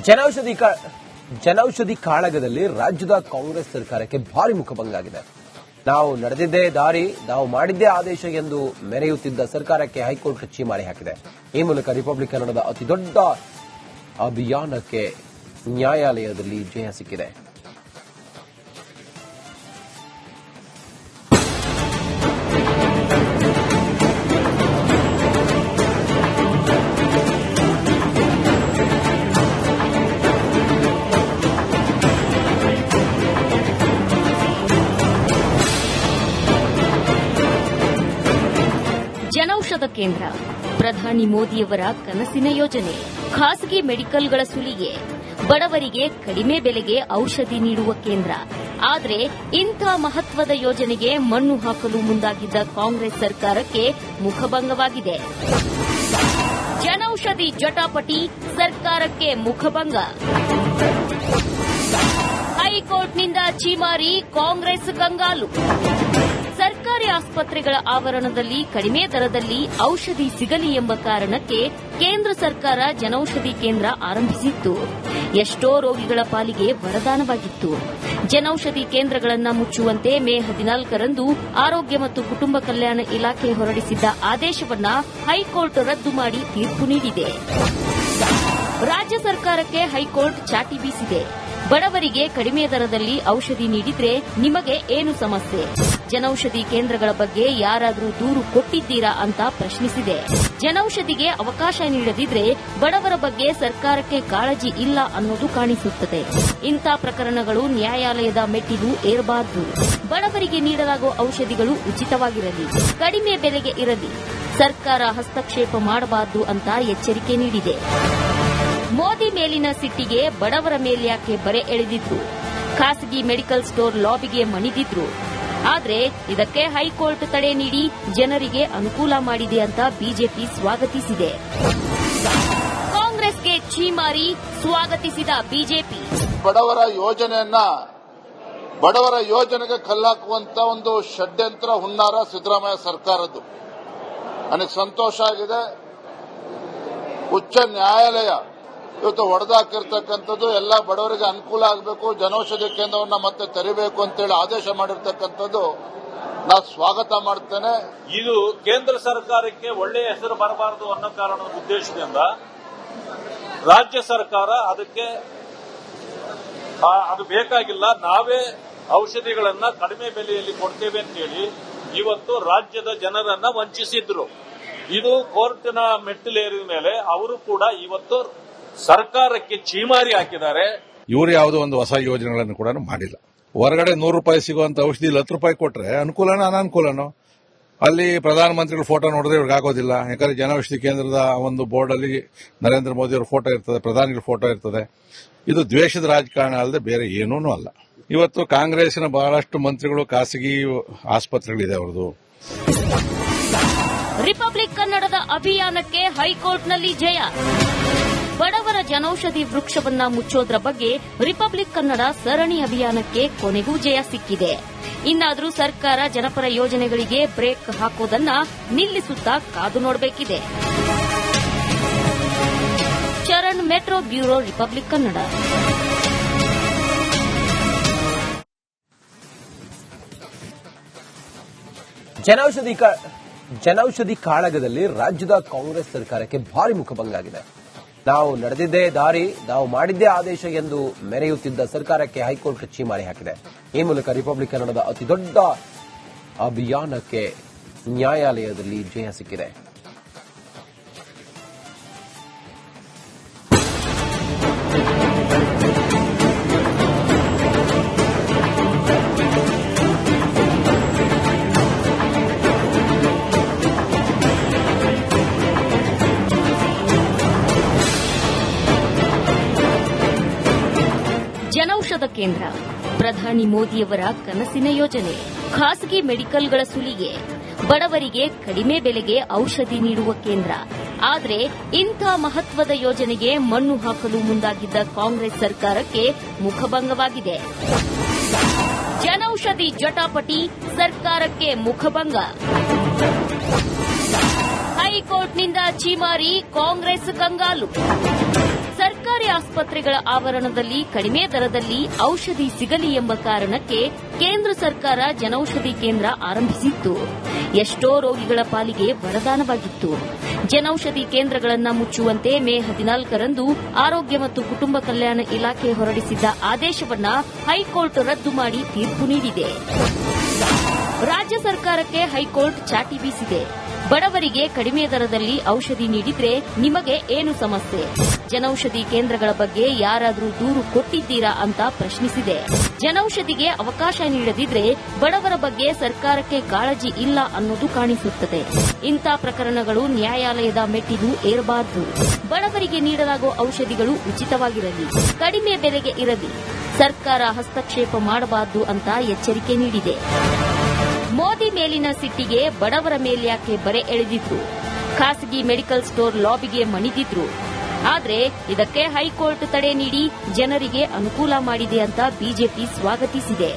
ಜನೌಷಧಿ ಕಾಳಗದಲ್ಲಿ ರಾಜ್ಯದ ಕಾಂಗ್ರೆಸ್ ಸರ್ಕಾರಕ್ಕೆ ಭಾರಿ ಮುಖಭಂಗ ಆಗಿದೆ. ನಾವು ನಡೆದಿದ್ದೇ ದಾರಿ, ನಾವು ಮಾಡಿದ್ದೇ ಆದೇಶ ಎಂದು ಮೆರೆಯುತ್ತಿದ್ದ ಸರ್ಕಾರಕ್ಕೆ ಹೈಕೋರ್ಟ್ ಛೀಮಾರಿ ಹಾಕಿದೆ. ಈ ಮೂಲಕ ರಿಪಬ್ಲಿಕ್ ಕನ್ನಡದ ಅತಿದೊಡ್ಡ ಅಭಿಯಾನಕ್ಕೆ ನ್ಯಾಯಾಲಯದಲ್ಲಿ ಜಯ ಸಿಕ್ಕಿದೆ. ಜನೌಷಧ ಕೇಂದ್ರ ಪ್ರಧಾನಿ ಮೋದಿಯವರ ಕನಸಿನ ಯೋಜನೆ. ಖಾಸಗಿ ಮೆಡಿಕಲ್ಗಳ ಸುಲಿಗೆ, ಬಡವರಿಗೆ ಕಡಿಮೆ ಬೆಲೆಗೆ ಔಷಧಿ ನೀಡುವ ಕೇಂದ್ರ. ಆದರೆ ಇಂಥ ಮಹತ್ವದ ಯೋಜನೆಗೆ ಮಣ್ಣು ಹಾಕಲು ಮುಂದಾಗಿದ್ದ ಕಾಂಗ್ರೆಸ್ ಸರ್ಕಾರಕ್ಕೆ ಮುಖಭಂಗವಾಗಿದೆ. ಜನೌಷಧಿ ಜಟಾಪಟಿ ಸರ್ಕಾರಕ್ಕೆ ಮುಖಭಂಗ. ಹೈಕೋರ್ಟ್ನಿಂದ ಛೀಮಾರಿ ಕಾಂಗ್ರೆಸ್ ಕಂಗಾಲು. ಸರ್ಕಾರಿ ಆಸ್ಪತ್ರೆಗಳ ಆವರಣದಲ್ಲಿ ಕಡಿಮೆ ದರದಲ್ಲಿ ಔಷಧಿ ಸಿಗಲಿ ಎಂಬ ಕಾರಣಕ್ಕೆ ಕೇಂದ್ರ ಸರ್ಕಾರ ಜನೌಷಧಿ ಕೇಂದ್ರ ಆರಂಭಿಸಿತ್ತು. ಎಷ್ಟೋ ರೋಗಿಗಳ ಪಾಲಿಗೆ ವರದಾನವಾಗಿತ್ತು. ಜನೌಷಧಿ ಕೇಂದ್ರಗಳನ್ನು ಮುಚ್ಚುವಂತೆ ಮೇ 14ರಂದು ಆರೋಗ್ಯ ಮತ್ತು ಕುಟುಂಬ ಕಲ್ಯಾಣ ಇಲಾಖೆ ಹೊರಡಿಸಿದ್ದ ಆದೇಶವನ್ನು ಹೈಕೋರ್ಟ್ ರದ್ದು ಮಾಡಿ ತೀರ್ಪು ನೀಡಿದೆ. ರಾಜ್ಯ ಸರ್ಕಾರಕ್ಕೆ ಹೈಕೋರ್ಟ್ ಚಾಟಿ ಬೀಸಿದೆ. ಬಡವರಿಗೆ ಕಡಿಮೆ ದರದಲ್ಲಿ ಔಷಧಿ ನೀಡಿದ್ರೆ ನಿಮಗೆ ಏನು ಸಮಸ್ಯೆ? ಜನೌಷಧಿ ಕೇಂದ್ರಗಳ ಬಗ್ಗೆ ಯಾರಾದರೂ ದೂರು ಕೊಟ್ಟಿದ್ದೀರಾ ಅಂತ ಪ್ರಶ್ನಿಸಿದೆ. ಜನೌಷಧಿಗೆ ಅವಕಾಶ ನೀಡದಿದ್ರೆ ಬಡವರ ಬಗ್ಗೆ ಸರ್ಕಾರಕ್ಕೆ ಕಾಳಜಿ ಇಲ್ಲ ಅನ್ನೋದು ಕಾಣಿಸುತ್ತದೆ. ಇಂಥ ಪ್ರಕರಣಗಳು ನ್ಯಾಯಾಲಯದ ಮೆಟ್ಟಿಲು ಏರಬಾರದು. ಬಡವರಿಗೆ ನೀಡಲಾಗುವ ಔಷಧಿಗಳು ಉಚಿತವಾಗಿರಲಿ, ಕಡಿಮೆ ಬೆಲೆಗೆ ಇರಲಿ. ಸರ್ಕಾರ ಹಸ್ತಕ್ಷೇಪ ಮಾಡಬಾರದು ಅಂತ ಎಚ್ಚರಿಕೆ ನೀಡಿದೆ. ಮೋದಿ ಮೇಲಿನ ಸಿಟ್ಟಿಗೆ ಬಡವರ ಮೇಲ್ಯಾಕೆ ಬರೆ ಎಳೆದಿದ್ರು? ಖಾಸಗಿ ಮೆಡಿಕಲ್ ಸ್ಟೋರ್ ಲಾಬಿಗೆ ಮಣಿದಿದ್ರು. ಆದರೆ ಇದಕ್ಕೆ ಹೈಕೋರ್ಟ್ ತಡೆ ನೀಡಿ ಜನರಿಗೆ ಅನುಕೂಲ ಮಾಡಿದೆ ಅಂತ ಬಿಜೆಪಿ ಸ್ವಾಗತಿಸಿದೆ. ಕಾಂಗ್ರೆಸ್ಗೆ ಛೀಮಾರಿ ಸ್ವಾಗತಿಸಿದ ಬಿಜೆಪಿ. ಬಡವರ ಯೋಜನೆಗೆ ಕಲ್ಲಾಕುವಂತ ಒಂದು ಷಡ್ಯಂತ್ರ ಹುನ್ನಾರ ಸಿದ್ದರಾಮಯ್ಯ ಸರ್ಕಾರದ್ದು. ನನಗೆ ಸಂತೋಷ ಆಗಿದೆ. ಉಚ್ಚ ನ್ಯಾಯಾಲಯ ಇವತ್ತು ಹೊಡೆದಾಕಿರ್ತಕ್ಕಂಥದ್ದು ಎಲ್ಲ ಬಡವರಿಗೆ ಅನುಕೂಲ ಆಗಬೇಕು, ಜನೌಷಧಿ ಕೇಂದ್ರವನ್ನ ಮತ್ತೆ ತೆರಿಬೇಕು ಅಂತೇಳಿ ಆದೇಶ ಮಾಡಿರ್ತಕ್ಕಂಥದ್ದು ನಾನು ಸ್ವಾಗತ ಮಾಡ್ತೇನೆ. ಇದು ಕೇಂದ್ರ ಸರ್ಕಾರಕ್ಕೆ ಒಳ್ಳೆಯ ಹೆಸರು ಬರಬಾರದು ಅನ್ನೋ ಕಾರಣದ ಉದ್ದೇಶದಿಂದ ರಾಜ್ಯ ಸರ್ಕಾರ ಅದಕ್ಕೆ ಅದು ಬೇಕಾಗಿಲ್ಲ, ನಾವೇ ಔಷಧಿಗಳನ್ನ ಕಡಿಮೆ ಬೆಲೆಯಲ್ಲಿ ಕೊಡ್ತೇವೆ ಅಂತೇಳಿ ಇವತ್ತು ರಾಜ್ಯದ ಜನರನ್ನ ವಂಚಿಸಿದ್ರು. ಇದು ಕೋರ್ಟ್ನ ಮೆಟ್ಟಿಲೇರಿದ ಮೇಲೆ ಅವರು ಕೂಡ ಇವತ್ತು ಸರ್ಕಾರಕ್ಕೆ ಛೀಮಾರಿ ಹಾಕಿದ್ದಾರೆ. ಇವರು ಯಾವುದೋ ಒಂದು ಹೊಸ ಯೋಜನೆಗಳನ್ನು ಕೂಡ ಮಾಡಿಲ್ಲ. ಹೊರಗಡೆ ₹100 ಸಿಗುವಂತ ಔಷಧಿ ₹10 ಕೊಟ್ರೆ ಅನುಕೂಲನೋ ಅನಾನುಕೂಲನೋ? ಅಲ್ಲಿ ಪ್ರಧಾನಮಂತ್ರಿಗಳ ಫೋಟೋ ನೋಡಿದ್ರೆ ಇವ್ರಿಗೆ ಆಗೋದಿಲ್ಲ. ಯಾಕಂದ್ರೆ ಜನೌಷಧಿ ಕೇಂದ್ರದ ಒಂದು ಬೋರ್ಡ್ ಅಲ್ಲಿ ನರೇಂದ್ರ ಮೋದಿ ಅವರ ಫೋಟೋ ಇರ್ತದೆ, ಪ್ರಧಾನಿಗಳ ಫೋಟೋ ಇರ್ತದೆ. ಇದು ದ್ವೇಷದ ರಾಜಕಾರಣ ಅಲ್ಲದೆ ಬೇರೆ ಏನೂ ಅಲ್ಲ. ಇವತ್ತು ಕಾಂಗ್ರೆಸ್ನ ಬಹಳಷ್ಟು ಮಂತ್ರಿಗಳು ಖಾಸಗಿ ಆಸ್ಪತ್ರೆಗಳಿದೆ ಅವರದು. ರಿಪಬ್ಲಿಕ್ ಕನ್ನಡದ ಅಭಿಯಾನಕ್ಕೆ ಹೈಕೋರ್ಟ್ನಲ್ಲಿ ಜಯ. ಬಡವರ ಜನೌಷಧಿ ವೃಕ್ಷವನ್ನ ಮುಚ್ಚೋದ್ರ ಬಗ್ಗೆ ರಿಪಬ್ಲಿಕ್ ಕನ್ನಡ ಸರಣಿ ಅಭಿಯಾನಕ್ಕೆ ಕೊನೆಗೂ ಜಯ ಸಿಕ್ಕಿದೆ. ಇನ್ನಾದರೂ ಸರ್ಕಾರ ಜನಪರ ಯೋಜನೆಗಳಿಗೆ ಬ್ರೇಕ್ ಹಾಕೋದನ್ನ ನಿಲ್ಲಿಸುತ್ತಾ ಕಾದು ನೋಡಬೇಕಿದೆ. Charan, metro bureau, Republic Kannada. Janaushadhi ಕಾಳಗದಲ್ಲಿ ರಾಜ್ಯದ ಕಾಂಗ್ರೆಸ್ ಸರ್ಕಾರಕ್ಕೆ ಭಾರಿ ಮುಖಭಂಗ ಆಗಿದೆ. ನಾವು ನಡೆದಿದ್ದೇ ದಾರಿ, ನಾವು ಮಾಡಿದ್ದೇ ಆದೇಶ ಎಂದು ಮೆರೆಯುತ್ತಿದ್ದ ಸರ್ಕಾರಕ್ಕೆ ಹೈಕೋರ್ಟ್ ಛೀಮಾರಿ ಹಾಕಿದೆ. ಈ ಮೂಲಕ ರಿಪಬ್ಲಿಕ್ ಕನ್ನಡದ ಅತಿದೊಡ್ಡ ಅಭಿಯಾನಕ್ಕೆ ನ್ಯಾಯಾಲಯದಲ್ಲಿ ಜಯ ಸಿಕ್ಕಿದೆ. ಜನೌಷಧ ಕೇಂದ್ರ ಪ್ರಧಾನಿ ಮೋದಿಯವರ ಕನಸಿನ ಯೋಜನೆ. ಖಾಸಗಿ ಮೆಡಿಕಲ್ಗಳ ಸುಲಿಗೆ, ಬಡವರಿಗೆ ಕಡಿಮೆ ಬೆಲೆಗೆ ಔಷಧಿ ನೀಡುವ ಕೇಂದ್ರ. ಆದರೆ ಇಂಥ ಮಹತ್ವದ ಯೋಜನೆಗೆ ಮಣ್ಣು ಹಾಕಲು ಮುಂದಾಗಿದ್ದ ಕಾಂಗ್ರೆಸ್ ಸರ್ಕಾರಕ್ಕೆ ಮುಖಭಂಗವಾಗಿದೆ. ಜನೌಷಧಿ ಜಟಾಪಟಿ ಸರ್ಕಾರಕ್ಕೆ ಮುಖಭಂಗ. ಹೈಕೋರ್ಟ್ನಿಂದ ಛೀಮಾರಿ ಕಾಂಗ್ರೆಸ್ ಕಂಗಾಲು. ಸರ್ಕಾರಿ ಆಸ್ಪತ್ರೆಗಳ ಆವರಣದಲ್ಲಿ ಕಡಿಮೆ ದರದಲ್ಲಿ ಔಷಧಿ ಸಿಗಲಿ ಎಂಬ ಕಾರಣಕ್ಕೆ ಕೇಂದ್ರ ಸರ್ಕಾರ ಜನೌಷಧಿ ಕೇಂದ್ರ ಆರಂಭಿಸಿತ್ತು. ಎಷ್ಟೋ ರೋಗಿಗಳ ಪಾಲಿಗೆ ವರದಾನವಾಗಿತ್ತು. ಜನೌಷಧಿ ಕೇಂದ್ರಗಳನ್ನು ಮುಚ್ಚುವಂತೆ ಮೇ 14ರಂದು ಆರೋಗ್ಯ ಮತ್ತು ಕುಟುಂಬ ಕಲ್ಯಾಣ ಇಲಾಖೆ ಹೊರಡಿಸಿದ್ದ ಆದೇಶವನ್ನು ಹೈಕೋರ್ಟ್ ರದ್ದು ಮಾಡಿ ತೀರ್ಪು ನೀಡಿದೆ. ರಾಜ್ಯ ಸರ್ಕಾರಕ್ಕೆ ಹೈಕೋರ್ಟ್ ಚಾಟಿ ಬೀಸಿದೆ. ಬಡವರಿಗೆ ಕಡಿಮೆ ದರದಲ್ಲಿ ಔಷಧಿ ನೀಡಿದ್ರೆ ನಿಮಗೆ ಏನು ಸಮಸ್ಯೆ? ಜನೌಷಧಿ ಕೇಂದ್ರಗಳ ಬಗ್ಗೆ ಯಾರಾದರೂ ದೂರು ಕೊಟ್ಟಿದ್ದೀರಾ ಅಂತ ಪ್ರಶ್ನಿಸಿದೆ. ಜನೌಷಧಿಗೆ ಅವಕಾಶ ನೀಡದಿದ್ರೆ ಬಡವರ ಬಗ್ಗೆ ಸರ್ಕಾರಕ್ಕೆ ಕಾಳಜಿ ಇಲ್ಲ ಅನ್ನೋದು ಕಾಣಿಸುತ್ತದೆ. ಇಂಥ ಪ್ರಕರಣಗಳು ನ್ಯಾಯಾಲಯದ ಮೆಟ್ಟಿಲು ಏರಬಾರದು. ಬಡವರಿಗೆ ನೀಡಲಾಗುವ ಔಷಧಿಗಳು ಉಚಿತವಾಗಿರಲಿ, ಕಡಿಮೆ ಬೆಲೆಗೆ ಇರಲಿ. ಸರ್ಕಾರ ಹಸ್ತಕ್ಷೇಪ ಮಾಡಬಾರದು ಅಂತ ಎಚ್ಚರಿಕೆ ನೀಡಿದೆ. ಮೋದಿ ಮೇಲಿನ ಸಿಟ್ಟಿಗೆ ಬಡವರ ಮೇಲ್ಯಾಕೆ ಬರೆ ಎಳೆದಿದ್ರು? ಖಾಸಗಿ ಮೆಡಿಕಲ್ ಸ್ಟೋರ್ ಲಾಬಿಗೆ ಮಣಿದಿದ್ರು. ಆದರೆ ಇದಕ್ಕೆ ಹೈಕೋರ್ಟ್ ತಡೆ ನೀಡಿ ಜನರಿಗೆ ಅನುಕೂಲ ಮಾಡಿದೆ ಅಂತ ಬಿಜೆಪಿ ಸ್ವಾಗತಿಸಿದೆ.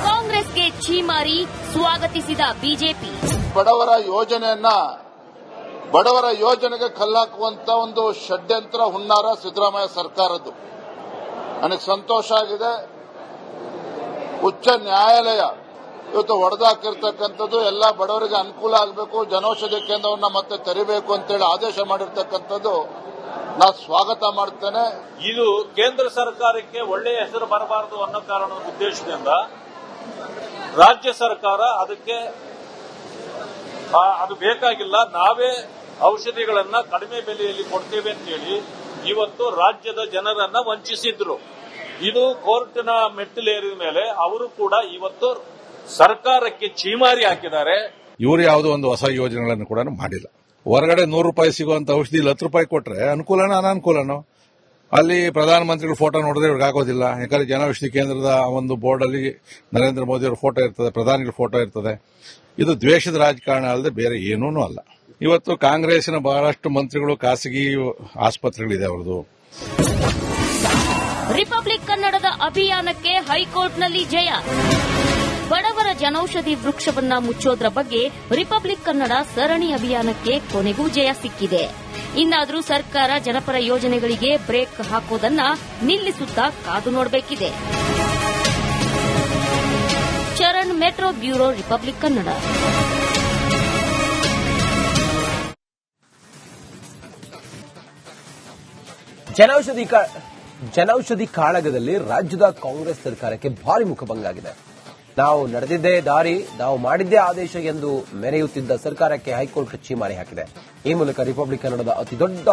ಕಾಂಗ್ರೆಸ್ಗೆ ಛೀಮಾರಿ ಸ್ವಾಗತಿಸಿದ ಬಿಜೆಪಿ. ಬಡವರ ಯೋಜನೆಗೆ ಕಲ್ಲಾಕುವಂತ ಒಂದು ಷಡ್ಯಂತ್ರ ಹುನ್ನಾರ ಸಿದ್ದರಾಮಯ್ಯ ಸರ್ಕಾರದ್ದು. ನನಗೆ ಸಂತೋಷ ಆಗಿದೆ. ಉಚ್ಚ ನ್ಯಾಯಾಲಯ ಇವತ್ತು ಹೊಡೆದಾಕಿರ್ತಕ್ಕಂಥದ್ದು ಎಲ್ಲ ಬಡವರಿಗೆ ಅನುಕೂಲ ಆಗಬೇಕು, ಜನೌಷಧಿ ಕೇಂದ್ರವನ್ನ ಮತ್ತೆ ತೆರಿಬೇಕು ಅಂತೇಳಿ ಆದೇಶ ಮಾಡಿರ್ತಕ್ಕಂಥದ್ದು ನಾನು ಸ್ವಾಗತ ಮಾಡ್ತೇನೆ. ಇದು ಕೇಂದ್ರ ಸರ್ಕಾರಕ್ಕೆ ಒಳ್ಳೆಯ ಹೆಸರು ಬರಬಾರದು ಅನ್ನೋ ಕಾರಣದ ಉದ್ದೇಶದಿಂದ ರಾಜ್ಯ ಸರ್ಕಾರ ಅದಕ್ಕೆ ಅದು ಬೇಕಾಗಿಲ್ಲ, ನಾವೇ ಔಷಧಿಗಳನ್ನ ಕಡಿಮೆ ಬೆಲೆಯಲ್ಲಿ ಕೊಡ್ತೇವೆ ಅಂತೇಳಿ ಇವತ್ತು ರಾಜ್ಯದ ಜನರನ್ನ ವಂಚಿಸಿದ್ರು. ಇದು ಕೋರ್ಟ್ನ ಮೆಟ್ಟಿಲೇರಿದ ಮೇಲೆ ಅವರು ಕೂಡ ಇವತ್ತು ಸರ್ಕಾರಕ್ಕೆ ಛೀಮಾರಿ ಹಾಕಿದ್ದಾರೆ. ಇವರು ಯಾವುದೋ ಒಂದು ಹೊಸ ಯೋಜನೆಗಳನ್ನು ಕೂಡ ಮಾಡಿಲ್ಲ. ಹೊರಗಡೆ ₹100 ಸಿಗುವಂತ ಔಷಧಿ ₹10 ಕೊಟ್ರೆ ಅನುಕೂಲನೋ ಅನಾನುಕೂಲನೋ? ಅಲ್ಲಿ ಪ್ರಧಾನಮಂತ್ರಿಗಳ ಫೋಟೋ ನೋಡಿದ್ರೆ ಇವ್ರಿಗೆ ಆಗೋದಿಲ್ಲ. ಯಾಕಂದ್ರೆ ಜನೌಷಧಿ ಕೇಂದ್ರದ ಒಂದು ಬೋರ್ಡ್ ಅಲ್ಲಿ ನರೇಂದ್ರ ಮೋದಿ ಅವರ ಫೋಟೋ ಇರ್ತದೆ, ಪ್ರಧಾನಿಗಳ ಫೋಟೋ ಇರ್ತದೆ. ಇದು ದ್ವೇಷದ ರಾಜಕಾರಣ ಅಲ್ಲದೆ ಬೇರೆ ಏನೂ ಅಲ್ಲ. ಇವತ್ತು ಕಾಂಗ್ರೆಸ್ಸಿನ ಬಹಳಷ್ಟು ಮಂತ್ರಿಗಳು ಖಾಸಗಿ ಆಸ್ಪತ್ರೆಗಳಿದೆ ಅವರದು. ರಿಪಬ್ಲಿಕ್ ಕನ್ನಡದ ಅಭಿಯಾನಕ್ಕೆ ಹೈಕೋರ್ಟ್ನಲ್ಲಿ ಜಯ. ಬಡವರ ಜನೌಷಧಿ ವೃಕ್ಷವನ್ನ ಮುಚ್ಚೋದ್ರ ಬಗ್ಗೆ ರಿಪಬ್ಲಿಕ್ ಕನ್ನಡ ಸರಣಿ ಅಭಿಯಾನಕ್ಕೆ ಕೊನೆಗೂ ಜಯ ಸಿಕ್ಕಿದೆ. ಇನ್ನಾದರೂ ಸರ್ಕಾರ ಜನಪರ ಯೋಜನೆಗಳಿಗೆ ಬ್ರೇಕ್ ಹಾಕೋದನ್ನ ನಿಲ್ಲಿಸುತ್ತಾ ಕಾದು ನೋಡಬೇಕಿದೆ. Charan, metro bureau, Republic Kannada. Janaushadhi ಕಾಳಗದಲ್ಲಿ ರಾಜ್ಯದ ಕಾಂಗ್ರೆಸ್ ಸರ್ಕಾರಕ್ಕೆ ಭಾರಿ ಮುಖಭಂಗ ಆಗಿದೆ. ನಾವು ನಡೆದಿದ್ದೇ ದಾರಿ, ನಾವು ಮಾಡಿದ್ದೇ ಆದೇಶ ಎಂದು ಮೆರೆಯುತ್ತಿದ್ದ ಸರ್ಕಾರಕ್ಕೆ ಹೈಕೋರ್ಟ್ ಛೀಮಾರಿ ಹಾಕಿದೆ. ಈ ಮೂಲಕ ರಿಪಬ್ಲಿಕ್ ಕನ್ನಡದ ಅತಿದೊಡ್ಡ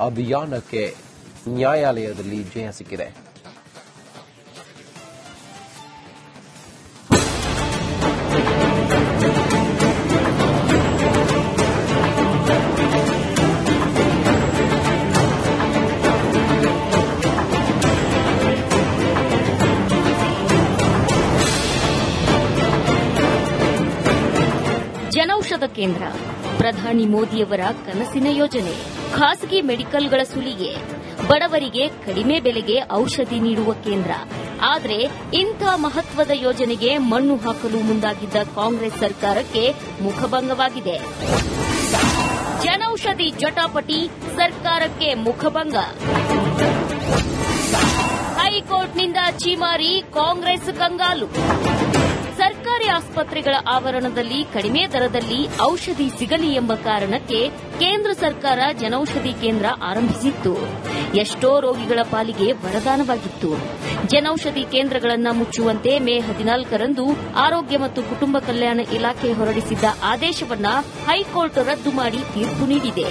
ಅಭಿಯಾನಕ್ಕೆ ನ್ಯಾಯಾಲಯದಲ್ಲಿ ಜಯ ಸಿಕ್ಕಿದೆ. ಜನೌಷಧ ಕೇಂದ್ರ ಪ್ರಧಾನಿ ಮೋದಿಯವರ ಕನಸಿನ ಯೋಜನೆ. ಖಾಸಗಿ ಮೆಡಿಕಲ್ಗಳ ಸುಲಿಗೆ, ಬಡವರಿಗೆ ಕಡಿಮೆ ಬೆಲೆಗೆ ಔಷಧಿ ನೀಡುವ ಕೇಂದ್ರ. ಆದರೆ ಇಂಥ ಮಹತ್ವದ ಯೋಜನೆಗೆ ಮಣ್ಣು ಹಾಕಲು ಮುಂದಾಗಿದ್ದ ಕಾಂಗ್ರೆಸ್ ಸರ್ಕಾರಕ್ಕೆ ಮುಖಭಂಗವಾಗಿದೆ. ಜನೌಷಧಿ ಜಟಾಪಟಿ, ಸರ್ಕಾರಕ್ಕೆ ಮುಖಭಂಗ. ಹೈಕೋರ್ಟ್ನಿಂದ ಛೀಮಾರಿ, ಕಾಂಗ್ರೆಸ್ ಕಂಗಾಲು. ಸರ್ಕಾರಿ ಆಸ್ಪತ್ರೆಗಳ ಆವರಣದಲ್ಲಿ ಕಡಿಮೆ ದರದಲ್ಲಿ ಔಷಧಿ ಸಿಗಲಿ ಎಂಬ ಕಾರಣಕ್ಕೆ ಕೇಂದ್ರ ಸರ್ಕಾರ ಜನೌಷಧಿ ಕೇಂದ್ರ ಆರಂಭಿಸಿತ್ತು. ಎಷ್ಟೋ ರೋಗಿಗಳ ಪಾಲಿಗೆ ವರದಾನವಾಗಿತ್ತು. ಜನೌಷಧಿ ಕೇಂದ್ರಗಳನ್ನು ಮುಚ್ಚುವಂತೆ ಮೇ 14ರಂದು ಆರೋಗ್ಯ ಮತ್ತು ಕುಟುಂಬ ಕಲ್ಯಾಣ ಇಲಾಖೆ ಹೊರಡಿಸಿದ್ದ ಆದೇಶವನ್ನು ಹೈಕೋರ್ಟ್ ರದ್ದು ಮಾಡಿ ತೀರ್ಪು ನೀಡಿದೆ.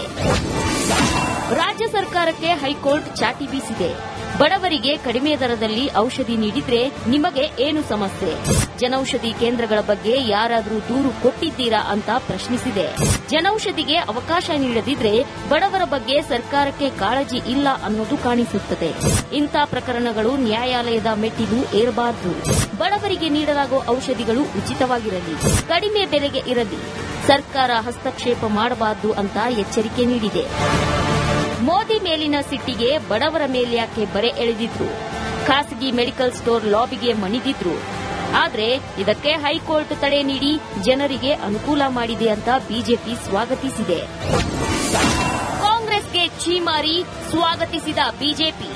ರಾಜ್ಯ ಸರ್ಕಾರಕ್ಕೆ ಹೈಕೋರ್ಟ್ ಚಾಟಿ ಬೀಸಿದೆ. ಬಡವರಿಗೆ ಕಡಿಮೆ ದರದಲ್ಲಿ ಔಷಧಿ ನೀಡಿದ್ರೆ ನಿಮಗೆ ಏನು ಸಮಸ್ಯೆ? ಜನೌಷಧಿ ಕೇಂದ್ರಗಳ ಬಗ್ಗೆ ಯಾರಾದರೂ ದೂರು ಕೊಟ್ಟಿದ್ದೀರಾ ಅಂತ ಪ್ರಶ್ನಿಸಿದೆ. ಜನೌಷಧಿಗೆ ಅವಕಾಶ ನೀಡದಿದ್ರೆ ಬಡವರ ಬಗ್ಗೆ ಸರ್ಕಾರಕ್ಕೆ ಕಾಳಜಿ ಇಲ್ಲ ಅನ್ನೋದು ಕಾಣಿಸುತ್ತದೆ. ಇಂಥ ಪ್ರಕರಣಗಳು ನ್ಯಾಯಾಲಯದ ಮೆಟ್ಟಿಲು ಏರಬಾರದು. ಬಡವರಿಗೆ ನೀಡಲಾಗುವ ಔಷಧಿಗಳು ಉಚಿತವಾಗಿರಲಿ, ಕಡಿಮೆ ಬೆಲೆಗೆ ಇರಲಿ. ಸರ್ಕಾರ ಹಸ್ತಕ್ಷೇಪ ಮಾಡಬಾರದು ಅಂತ ಎಚ್ಚರಿಕೆ ನೀಡಿದೆ. ಮೋದಿ ಮೇಲಿನ ಸಿಟ್ಟಿಗೆ ಬಡವರ ಮೇಲ್ಯಾಕೆ ಬರೆ ಎಳೆದಿದ್ರು? ಖಾಸಗಿ ಮೆಡಿಕಲ್ ಸ್ಟೋರ್ ಲಾಬಿಗೆ ಮಣಿದಿದ್ರು. ಆದರೆ ಇದಕ್ಕೆ ಹೈಕೋರ್ಟ್ ತಡೆ ನೀಡಿ ಜನರಿಗೆ ಅನುಕೂಲ ಮಾಡಿದೆ ಅಂತ ಬಿಜೆಪಿ ಸ್ವಾಗತಿಸಿದೆ. ಕಾಂಗ್ರೆಸ್ಗೆ ಛೀಮಾರಿ ಸ್ವಾಗತಿಸಿದ ಬಿಜೆಪಿ.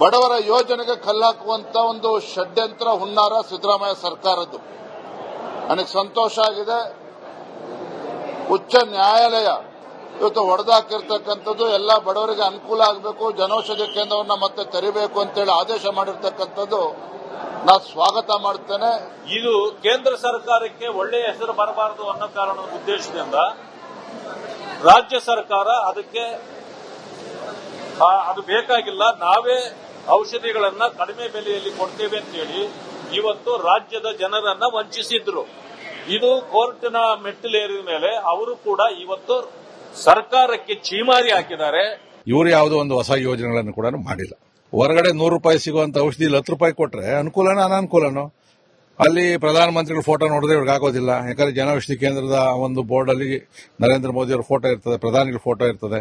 ಬಡವರ ಯೋಜನೆಗೆ ಕಲ್ಲಾಕುವಂತ ಒಂದು ಷಡ್ಯಂತ್ರ ಹುನ್ನಾರ ಸಿದ್ದರಾಮಯ್ಯ ಸರ್ಕಾರದ್ದು. ನನಗೆ ಸಂತೋಷ ಆಗಿದೆ. ಉಚ್ಚ ನ್ಯಾಯಾಲಯ ಇವತ್ತು ಹೊಡೆದಾಕಿರ್ತಕ್ಕಂಥದ್ದು ಎಲ್ಲ ಬಡವರಿಗೆ ಅನುಕೂಲ ಆಗಬೇಕು, ಜನೌಷಧಿ ಕೇಂದ್ರವನ್ನ ಮತ್ತೆ ತೆರಿಬೇಕು ಅಂತೇಳಿ ಆದೇಶ ಮಾಡಿರ್ತಕ್ಕಂಥದ್ದು ನಾನು ಸ್ವಾಗತ ಮಾಡ್ತೇನೆ. ಇದು ಕೇಂದ್ರ ಸರ್ಕಾರಕ್ಕೆ ಒಳ್ಳೆಯ ಹೆಸರು ಬರಬಾರದು ಅನ್ನೋ ಕಾರಣದ ಉದ್ದೇಶದಿಂದ ರಾಜ್ಯ ಸರ್ಕಾರ ಅದಕ್ಕೆ ಅದು ಬೇಕಾಗಿಲ್ಲ, ನಾವೇ ಔಷಧಿಗಳನ್ನ ಕಡಿಮೆ ಬೆಲೆಯಲ್ಲಿ ಕೊಡ್ತೇವೆ ಅಂತೇಳಿ ಇವತ್ತು ರಾಜ್ಯದ ಜನರನ್ನ ವಂಚಿಸಿದ್ರು. ಇದು ಕೋರ್ಟಿನ ಮೆಟ್ಟಿಲೇರಿದ ಮೇಲೆ ಅವರು ಕೂಡ ಇವತ್ತು ಸರ್ಕಾರಕ್ಕೆ ಛೀಮಾರಿ ಹಾಕಿದ್ದಾರೆ. ಇವರು ಯಾವುದೋ ಒಂದು ಹೊಸ ಯೋಜನೆಗಳನ್ನು ಕೂಡ ಮಾಡಿಲ್ಲ. ಹೊರಗಡೆ ₹100 ಸಿಗುವಂತ ಔಷಧಿ ₹10 ಕೊಟ್ರೆ ಅನುಕೂಲನೋ ಅನಾನುಕೂಲನೋ? ಅಲ್ಲಿ ಪ್ರಧಾನಮಂತ್ರಿಗಳ ಫೋಟೋ ನೋಡಿದ್ರೆ ಇವ್ರಿಗೆ ಆಗೋದಿಲ್ಲ. ಯಾಕಂದ್ರೆ ಜನೌಷಧಿ ಕೇಂದ್ರದ ಒಂದು ಬೋರ್ಡ್ ಅಲ್ಲಿ ನರೇಂದ್ರ ಮೋದಿ ಅವರ ಫೋಟೋ ಇರ್ತದೆ, ಪ್ರಧಾನಿಗಳ ಫೋಟೋ ಇರ್ತದೆ.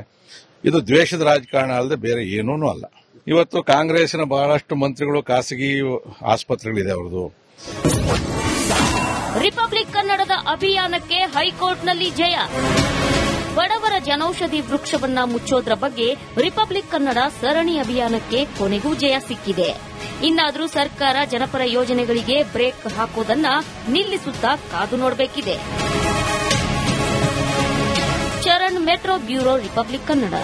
ಇದು ದ್ವೇಷದ ರಾಜಕಾರಣ ಅಲ್ಲದೆ ಬೇರೆ ಏನೂ ಅಲ್ಲ. ಇವತ್ತು ಕಾಂಗ್ರೆಸ್ನ ಬಹಳಷ್ಟು ಮಂತ್ರಿಗಳು ಖಾಸಗಿ ಆಸ್ಪತ್ರೆಗಳಿದೆ ಅವರದು. ರಿಪಬ್ಲಿಕ್ ಕನ್ನಡದ ಅಭಿಯಾನಕ್ಕೆ ಹೈಕೋರ್ಟ್ನಲ್ಲಿ ಜಯ. ಬಡವರ ಜನೌಷಧಿ ವೃಕ್ಷವನ್ನ ಮುಚ್ಚೋದ್ರ ಬಗ್ಗೆ ರಿಪಬ್ಲಿಕ್ ಕನ್ನಡ ಸರಣಿ ಅಭಿಯಾನಕ್ಕೆ ಕೊನೆಗೂ ಜಯ ಸಿಕ್ಕಿದೆ. ಇನ್ನಾದರೂ ಸರ್ಕಾರ ಜನಪರ ಯೋಜನೆಗಳಿಗೆ ಬ್ರೇಕ್ ಹಾಕೋದನ್ನ ನಿಲ್ಲಿಸುತ್ತಾ ಕಾದು ನೋಡಬೇಕಿದೆ. Charan metro bureau, Republic Kannada.